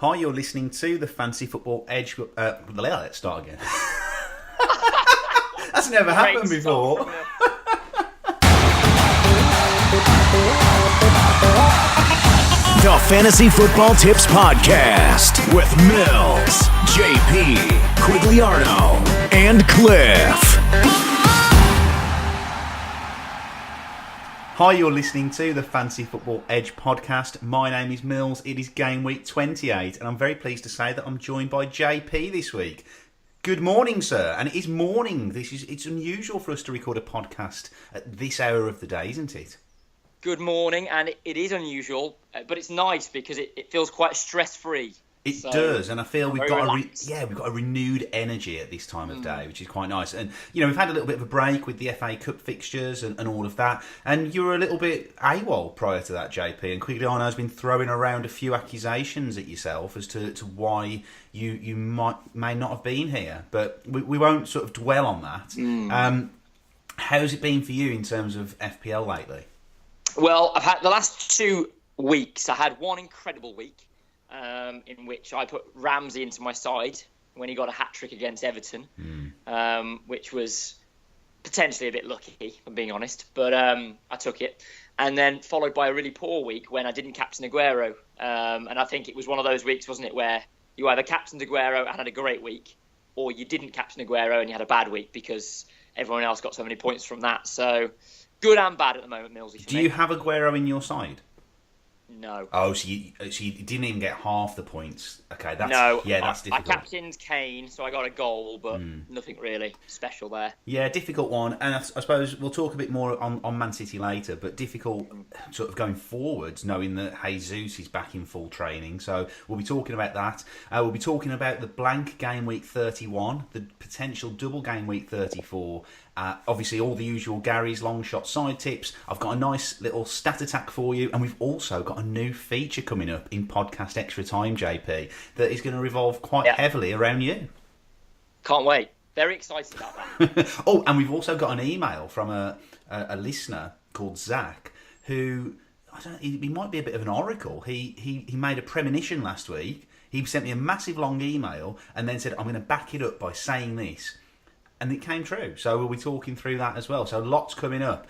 Hi, you're listening to the Fantasy Football Edge. Let's start again. That's never happened before. The Fantasy Football Tips Podcast with Mills, JP, Quigliarno, and Cliff. Hi, you're listening to the Fantasy Football Edge podcast. My name is Mills. It is game week 28, and I'm very pleased to say that I'm joined by JP this week. Good morning, sir. And it is morning. It's unusual for us to record a podcast at this hour of the day, isn't it? Good morning, and it is unusual, but it's nice because it feels quite stress-free. It does, and I feel we've got a renewed energy at this time of day, which is quite nice. And we've had a little bit of a break with the FA Cup fixtures and all of that. And you were a little bit AWOL prior to that, JP. And Quigliarno has been throwing around a few accusations at yourself as to why you may not have been here. But we won't sort of dwell on that. How's it been for you in terms of FPL lately? Well, I've had the last 2 weeks. I had one incredible week. In which I put Ramsey into my side when he got a hat-trick against Everton, which was potentially a bit lucky, if I'm being honest, but I took it. And then followed by a really poor week when I didn't captain Aguero. And I think it was one of those weeks, wasn't it, where you either captained Aguero and had a great week, or you didn't captain Aguero and you had a bad week because everyone else got so many points from that. So good and bad at the moment, Millsy. Do you have Aguero in your side? No. Oh, so you didn't even get half the points. Okay, that's difficult. I captained Kane, so I got a goal, but nothing really special there. Yeah, difficult one, and I suppose we'll talk a bit more on Man City later, but difficult sort of going forwards, knowing that Jesus is back in full training, so we'll be talking about that. We'll be talking about the blank game week 31, the potential double game week 34, obviously all the usual Gary's long shot side tips. I've got a nice little stat attack for you, and we've also got a new feature coming up in Podcast Extra Time, JP, that is going to revolve quite heavily around you. Can't wait. Very excited about that. Oh, and we've also got an email from a listener called Zach, who, he might be a bit of an oracle. He made a premonition last week. He sent me a massive long email and then said, I'm going to back it up by saying this. And it came true. So we'll be talking through that as well. So lots coming up.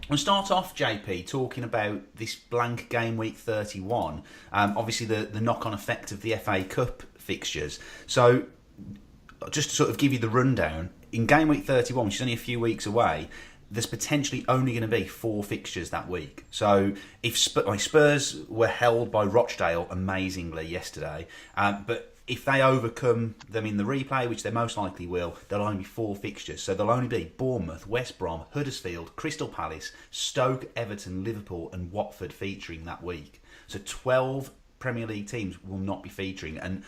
We'll start off, JP, talking about this blank game week 31. Obviously, the knock-on effect of the FA Cup fixtures. So just to sort of give you the rundown, in game week 31, which is only a few weeks away, there's potentially only going to be 4 fixtures that week. So if Spurs were held by Rochdale amazingly yesterday, but if they overcome them in the replay, which they most likely will, there'll only be 4 fixtures. So there'll only be Bournemouth, West Brom, Huddersfield, Crystal Palace, Stoke, Everton, Liverpool and Watford featuring that week. So 12 Premier League teams will not be featuring. And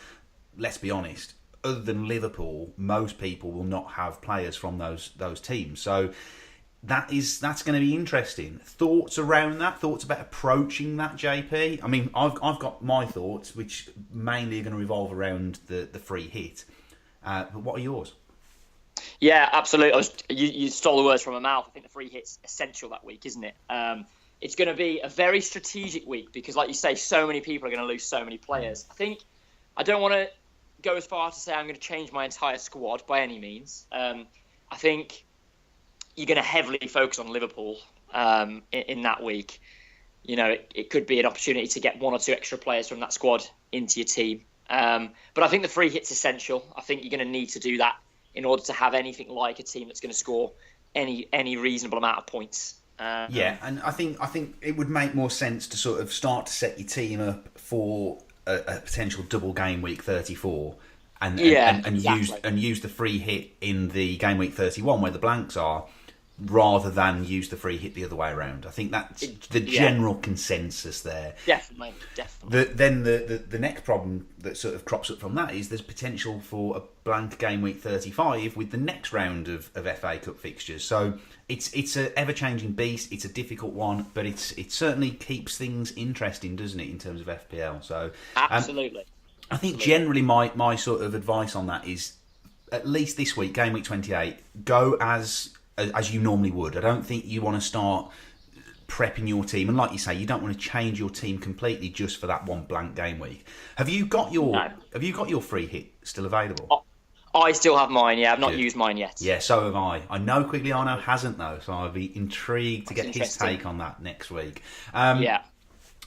let's be honest, other than Liverpool, most people will not have players from those teams. So that's going to be interesting. Thoughts around that? Thoughts about approaching that, JP? I mean, I've got my thoughts, which mainly are going to revolve around the free hit. But what are yours? Yeah, absolutely. You stole the words from my mouth. I think the free hit's essential that week, isn't it? It's going to be a very strategic week because, like you say, so many people are going to lose so many players. I don't want to go as far to say I'm going to change my entire squad by any means. I think you're going to heavily focus on Liverpool in that week. It could be an opportunity to get 1 or 2 extra players from that squad into your team. But I think the free hit's essential. I think you're going to need to do that in order to have anything like a team that's going to score any reasonable amount of points. And I think it would make more sense to sort of start to set your team up for a potential double game week 34. And use the free hit in the game week 31 where the blanks are, rather than use the free hit the other way around. I think that's the general consensus there. Definitely. Then the next problem that sort of crops up from that is there's potential for a blank game week 35 with the next round of FA Cup fixtures. So it's an ever-changing beast. It's a difficult one, but it certainly keeps things interesting, doesn't it, in terms of FPL? So absolutely. I think generally my sort of advice on that is, at least this week, game week 28, go as you normally would. I don't think you want to start prepping your team, and like you say, you don't want to change your team completely just for that one blank game week. Have you got your free hit still available? I still have mine. Yeah, I've not used mine yet. Yeah, so have I. I know Quigliano hasn't though, so I'll be intrigued to get his take on that next week. Yeah.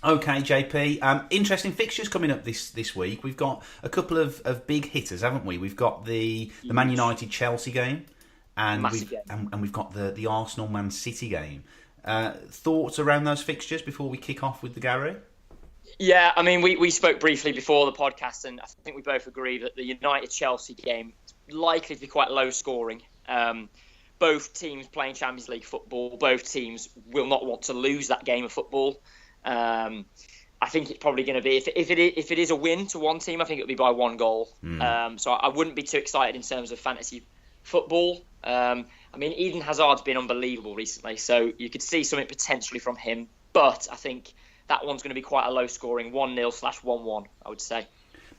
Okay, JP. Interesting fixtures coming up this week. We've got a couple of big hitters, haven't we? We've got the Man United Chelsea game, and we've got the Arsenal Man City game. Thoughts around those fixtures before we kick off with the Gary? Yeah, I mean, we spoke briefly before the podcast, and I think we both agree that the United-Chelsea game is likely to be quite low scoring. Both teams playing Champions League football. Both teams will not want to lose that game of football. I think it's probably going to be, if it is a win to one team, I think it'll be by 1 goal. So I wouldn't be too excited in terms of fantasy football. I mean, Eden Hazard's been unbelievable recently, so you could see something potentially from him. But I think that one's going to be quite a low-scoring 1-0/1-1, I would say.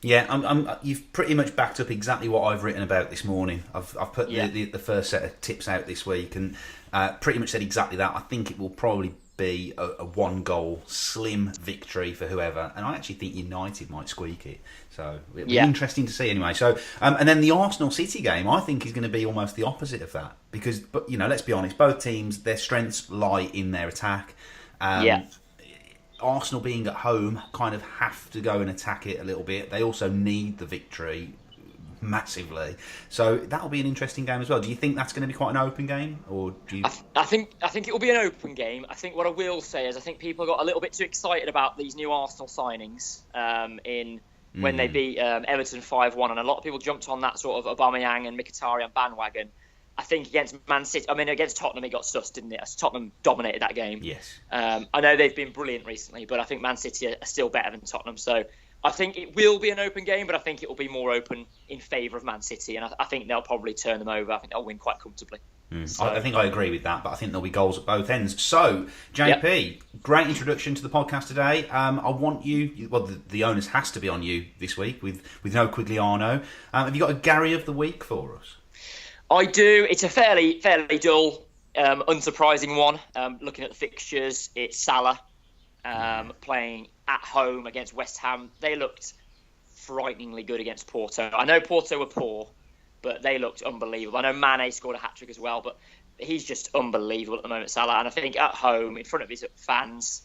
Yeah, you've pretty much backed up exactly what I've written about this morning. I've put the first set of tips out this week and pretty much said exactly that. I think it will probably be a 1-goal slim victory for whoever, and I actually think United might squeak it. So it'll be interesting to see anyway. So and then the Arsenal City game, I think, is going to be almost the opposite of that because, let's be honest, both teams, their strengths lie in their attack. Arsenal being at home kind of have to go and attack it a little bit. They also need the victory massively, so that'll be an interesting game as well. Do you think that's going to be quite an open game, or do you? I think it will be an open game. I think what I will say is I think people got a little bit too excited about these new Arsenal signings when they beat Everton 5-1, and a lot of people jumped on that sort of Aubameyang and Mkhitaryan bandwagon. I think against Man City, against Tottenham, it got sussed, didn't it? Tottenham dominated that game. Yes. I know they've been brilliant recently, but I think Man City are still better than Tottenham. So I think it will be an open game, but I think it will be more open in favour of Man City, and I think they'll probably turn them over. I think they'll win quite comfortably. So, I think I agree with that, but I think there'll be goals at both ends. So, JP, great introduction to the podcast today. I want you, the onus has to be on you this week with no Quigliano. Have you got a Gary of the week for us? I do. It's a fairly dull, unsurprising one. Looking at the fixtures, it's Salah playing at home against West Ham. They looked frighteningly good against Porto. I know Porto were poor, but they looked unbelievable. I know Mane scored a hat-trick as well, but he's just unbelievable at the moment, Salah. And I think at home, in front of his fans,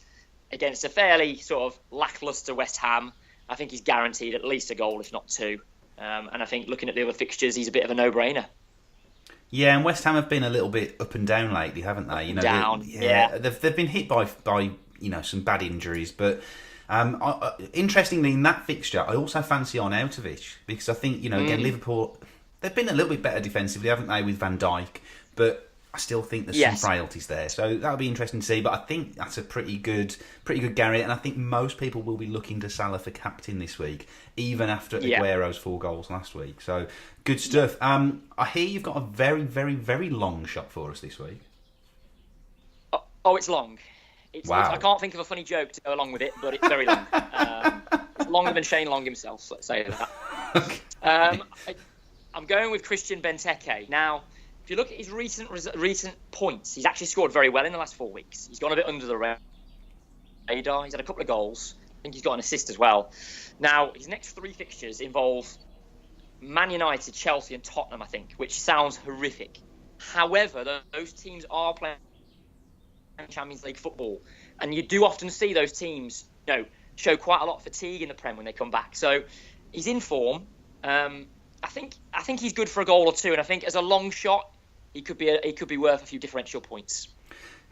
against a fairly sort of lacklustre West Ham, I think he's guaranteed at least a goal, if not 2. And I think looking at the other fixtures, he's a bit of a no-brainer. Yeah, and West Ham have been a little bit up and down lately, haven't they? They've been hit by some bad injuries, but interestingly in that fixture, I also fancy Arnautovic because I think again Liverpool, they've been a little bit better defensively, haven't they, with Van Dijk? But I still think there's some frailties there, so that'll be interesting to see. But I think that's a pretty good Gary, and I think most people will be looking to Salah for captain this week, even after Aguero's 4 goals last week. So good stuff. I hear you've got a very, very, very long shot for us this week. Oh, it's long. Wow. I can't think of a funny joke to go along with it, but it's very long. It's longer than Shane Long himself, let's say that. I'm going with Christian Benteke. Now, if you look at his recent points, he's actually scored very well in the last 4 weeks. He's gone a bit under the radar. He's had a couple of goals. I think he's got an assist as well. Now, his next 3 fixtures involve Man United, Chelsea and Tottenham, I think, which sounds horrific. However, those teams are playing Champions League football, and you do often see those teams show quite a lot of fatigue in the Prem when they come back. So he's in form. I think he's good for a goal or 2, and I think as a long shot, he could be worth a few differential points.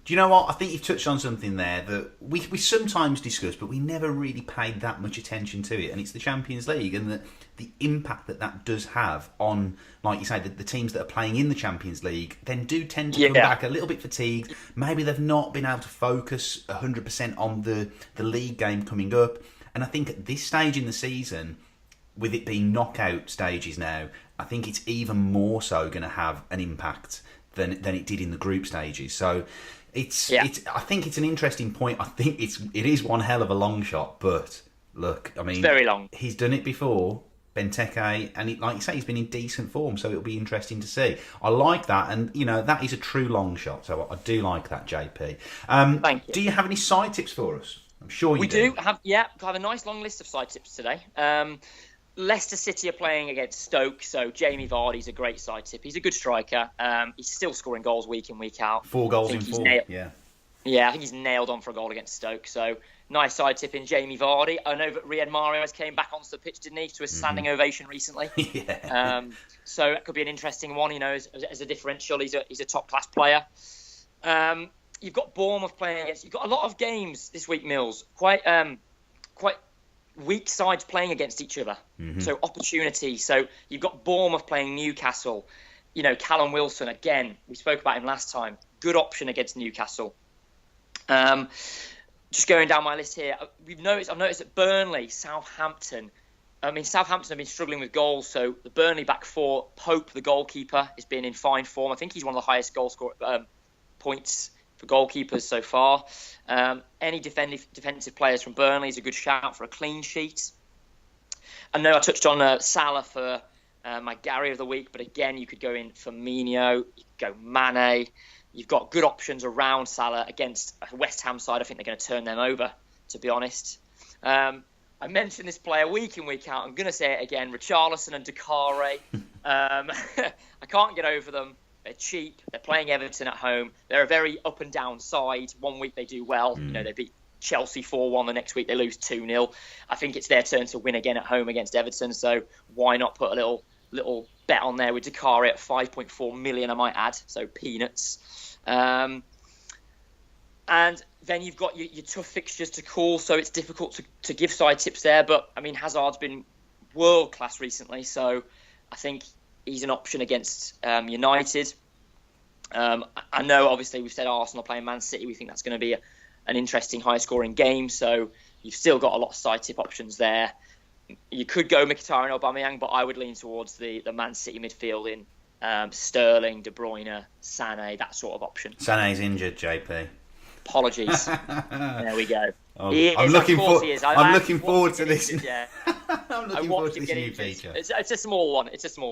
Do you know what? I think you've touched on something there that we sometimes discuss, but we never really paid that much attention to it, and it's the Champions League and the impact that does have on, like you say, the teams that are playing in the Champions League then do tend to come back a little bit fatigued. Maybe they've not been able to focus 100% on the league game coming up, and I think at this stage in the season, with it being knockout stages now, I think it's even more so going to have an impact than it did in the group stages. So I think it's an interesting point. I think it is one hell of a long shot, but look, I mean, it's very long. He's done it before. Benteke, and like you say, he's been in decent form, so it'll be interesting to see. I like that, and that is a true long shot, so I do like that, JP. Thank you. Do you have any side tips for us? I'm sure you do. We do have a nice long list of side tips today. Leicester City are playing against Stoke, so Jamie Vardy's a great side tip. He's a good striker. He's still scoring goals week in, week out. 4 goals in 4, yeah. Yeah, I think he's nailed on for a goal against Stoke, so nice side tip in Jamie Vardy. I know that Riyad Mahrez came back onto the pitch, didn't he, to a standing ovation recently. Yeah. So that could be an interesting one, as a differential. He's a top-class player. You've got Bournemouth playing against... You've got a lot of games this week, Mills. Quite weak sides playing against each other. So opportunity. So you've got Bournemouth playing Newcastle. Callum Wilson, again, we spoke about him last time. Good option against Newcastle. Just going down my list here, I've noticed that Burnley, Southampton. Southampton have been struggling with goals, so the Burnley back four, Pope, the goalkeeper, has been in fine form. I think he's one of the highest goal score points for goalkeepers so far. Any defensive players from Burnley is a good shout for a clean sheet. I know I touched on Salah for my Gary of the week, but again, you could go in Firmino, you could go Mane. You've got good options around Salah against a West Ham side. I think they're going to turn them over, to be honest. I mentioned this player week in, week out. I'm going to say it again. Richarlison and Doucouré. I can't get over them. They're cheap. They're playing Everton at home. They're a very up and down side. One week they do well. They beat Chelsea 4-1. The next week they lose 2-0. I think it's their turn to win again at home against Everton. So why not put a little bet on there with Doucouré at 5.4 million, I might add. So peanuts. And then you've got your tough fixtures to call, so it's difficult to give side tips there. But, Hazard's been world-class recently, so I think he's an option against United. I know, obviously, we've said Arsenal playing Man City. We think that's going to be an interesting, high-scoring game, so you've still got a lot of side tip options there. You could go Mkhitaryan and Aubameyang, but I would lean towards the Man City midfield in Sterling, De Bruyne, Sané, that sort of option. Sané's injured, JP. Apologies. There we go. I'm looking forward to this. Yeah. I'm looking forward to this new feature. It's a small one.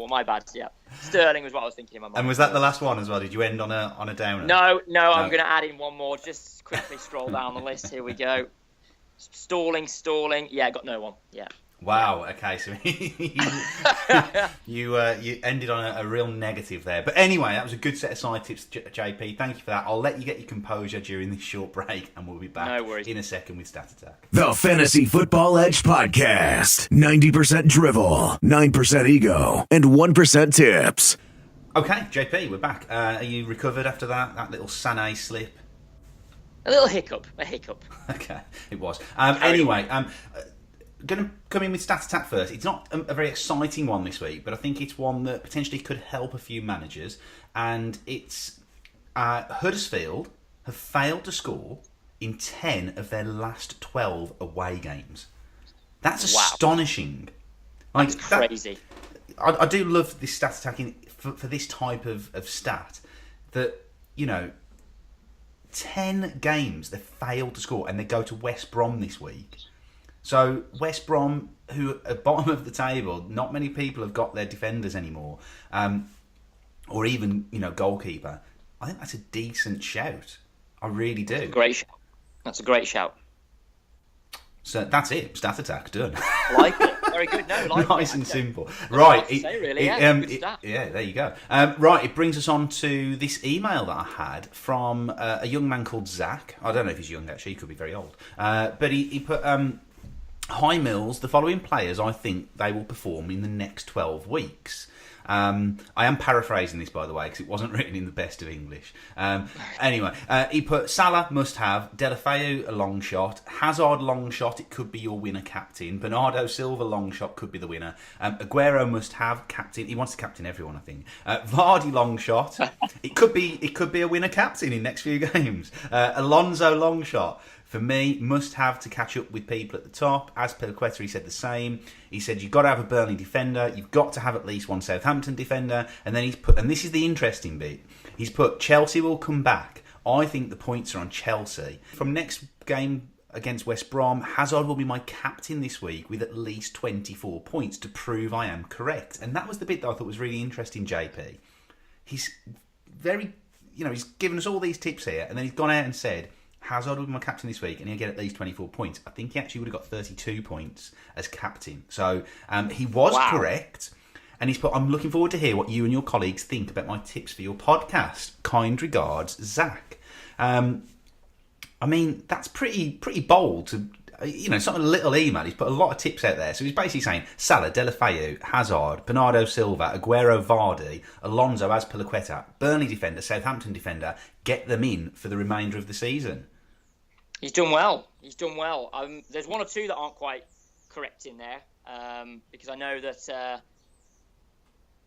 My bad. Yeah. Sterling was what I was thinking in my mind. And was that the last one as well? Did you end on a downer? No. I'm going to add in one more. Just quickly scroll down the list. Here we go. Stalling. Yeah, got no one. Yeah. Wow. Okay, so you ended on a real negative there. But anyway, that was a good set of side tips, JP. Thank you for that. I'll let you get your composure during this short break, and we'll be back in a second with Stat Attack. The Fantasy Football Edge Podcast. 90% drivel, 9% ego, and 1% tips. Okay, JP, we're back. Are you recovered after that little Sané slip? A little hiccup. Okay, it was. Anyway, going to come in with Stat Attack first. It's not a very exciting one this week, but I think it's one that potentially could help a few managers. And it's Huddersfield have failed to score in 10 of their last 12 away games. That's astonishing. That's crazy. I do love this Stat Attack for this type of stat. That, 10 games they failed to score, and they go to West Brom this week. So West Brom, who are bottom of the table, not many people have got their defenders anymore, or even goalkeeper. I think that's a decent shout. I really do. That's a great shout. So that's it. Stat Attack done. Like it. Very good. Nice and simple. Right. Yeah, there you go. Right. It brings us on to this email that I had from a young man called Zach. I don't know if he's young actually. He could be very old. But he put. Hi Mills, the following players I think they will perform in the next 12 weeks. I am paraphrasing this, by the way, because it wasn't written in the best of English. Anyway, he put Salah must have, Deulofeu a long shot, Hazard long shot, it could be your winner captain, Bernardo Silva long shot could be the winner, Aguero must have captain, he wants to captain everyone I think, Vardy long shot, it could be a winner captain in next few games, Alonso long shot. For me, must have to catch up with people at the top. As per Quetta, he said the same. He said you've got to have a Burnley defender. You've got to have at least one Southampton defender. And then he's put, and this is the interesting bit, he's put Chelsea will come back. I think the points are on Chelsea. From next game against West Brom. Hazard will be my captain this week with at least 24 points to prove I am correct. And that was the bit that I thought was really interesting, JP. He's very, he's given us all these tips here, and then he's gone out and said, Hazard will be my captain this week, and he'll get at least 24 points. I think he actually would have got 32 points as captain. So he was correct. And he's put, I'm looking forward to hear what you and your colleagues think about my tips for your podcast. Kind regards, Zach. I mean, that's pretty bold to, it's not a little email. He's put a lot of tips out there. So he's basically saying Salah, Deulofeu, Hazard, Bernardo Silva, Aguero, Vardy, Alonso, Azpilicueta, Burnley defender, Southampton defender, get them in for the remainder of the season. He's done well. There's one or two that aren't quite correct in there because I know that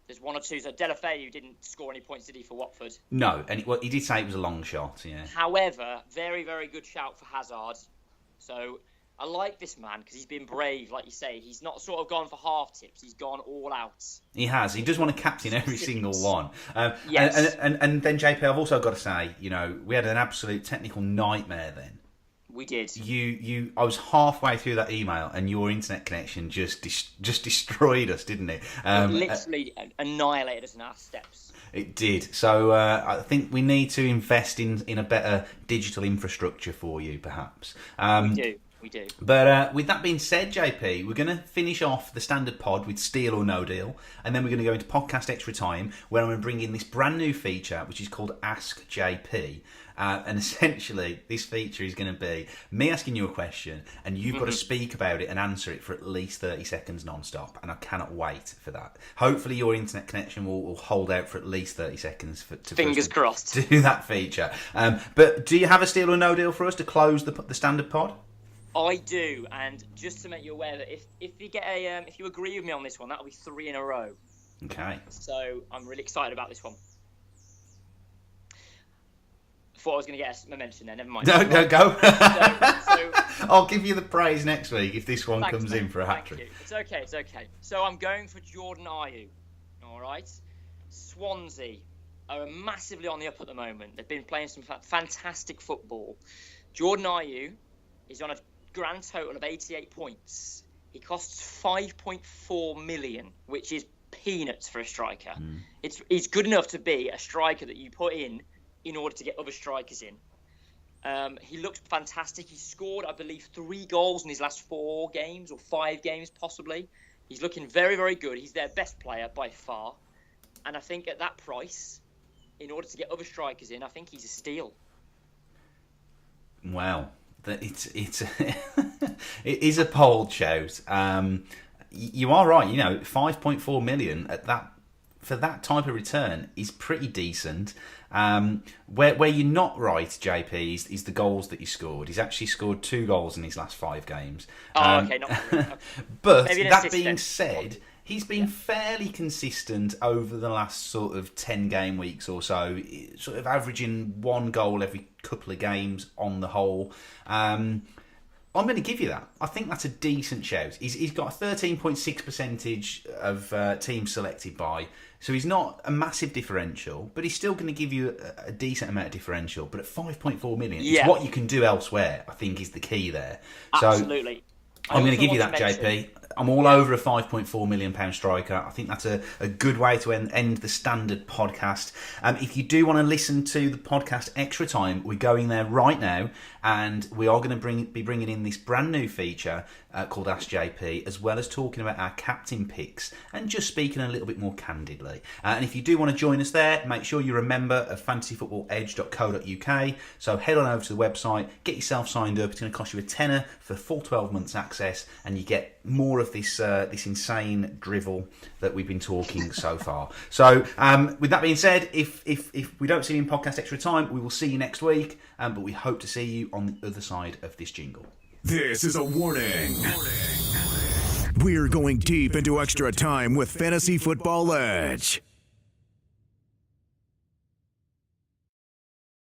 there's one or two. So Deulofeu didn't score any points, did he, for Watford? No, and he did say it was a long shot, yeah. However, very, very good shout for Hazard. So I like this man because he's been brave, like you say. He's not sort of gone for half tips. He's gone all out. He has. He does want to captain every single one. Yes. And then, JP, I've also got to say, we had an absolute technical nightmare then. We did. I was halfway through that email, and your internet connection just destroyed us, didn't it? It literally annihilated us in our steps. It did. So I think we need to invest in a better digital infrastructure for you, perhaps. We do. But with that being said, JP, we're going to finish off the standard pod with Steal or No Deal, and then we're going to go into Podcast Extra Time, where I'm going to bring in this brand new feature, which is called Ask JP. And essentially, this feature is going to be me asking you a question, and you've got to speak about it and answer it for at least 30 seconds non-stop. And I cannot wait for that. Hopefully, your internet connection will hold out for at least 30 seconds. Fingers crossed. To do that feature. But do you have a Steal or No Deal for us to close the standard pod? I do, and just to make you aware that if you get if you agree with me on this one, that'll be 3 in a row. Okay. So I'm really excited about this one. Thought I was going to get a mention there. Never mind. No, go. So, I'll give you the praise next week if this one thanks, comes in for a hat trick. It's okay. So I'm going for Jordan Ayew. All right. Swansea are massively on the up at the moment. They've been playing some fantastic football. Jordan Ayew is on a grand total of 88 points. He costs 5.4 million, which is peanuts for a striker. He's good enough to be a striker that you put in order to get other strikers in. He looks fantastic. He's scored, I believe, 3 goals in his last 4 games or 5 games possibly. He's looking very, very good. He's their best player by far. And I think at that price, in order to get other strikers in, I think he's a steal. Wow. It is a bold shout. You are right. 5.4 million at that for that type of return is pretty decent. Where you're not right, JP, is the goals that he scored. He's actually scored 2 goals in his last 5 games. Okay, not really. Okay. But that being said, he's been fairly consistent over the last sort of 10 game weeks or so, sort of averaging 1 goal every couple of games on the whole. I'm going to give you that. I think that's a decent shout. He's got a 13.6 percentage of teams selected by, so he's not a massive differential, but he's still going to give you a decent amount of differential. But at 5.4 million, it's what you can do elsewhere, I think, is the key there. Absolutely. So I'm going to give you that, JP. I'm all over a £5.4 million striker. I think that's a good way to end the standard podcast. If you do want to listen to the podcast Extra Time, we're going there right now, and we are going to be bringing in this brand new feature called Ask JP, as well as talking about our captain picks and just speaking a little bit more candidly. And if you do want to join us there, make sure you're a member of fantasyfootballedge.co.uk. So head on over to the website, get yourself signed up. It's going to cost you a tenner for full 12 months access, and you get more of this insane drivel that we've been talking so far. So with that being said, if we don't see you in Podcast Extra Time, we will see you next week, but we hope to see you on the other side of this jingle. This is a warning. We're going deep into Extra Time with Fantasy Football Edge.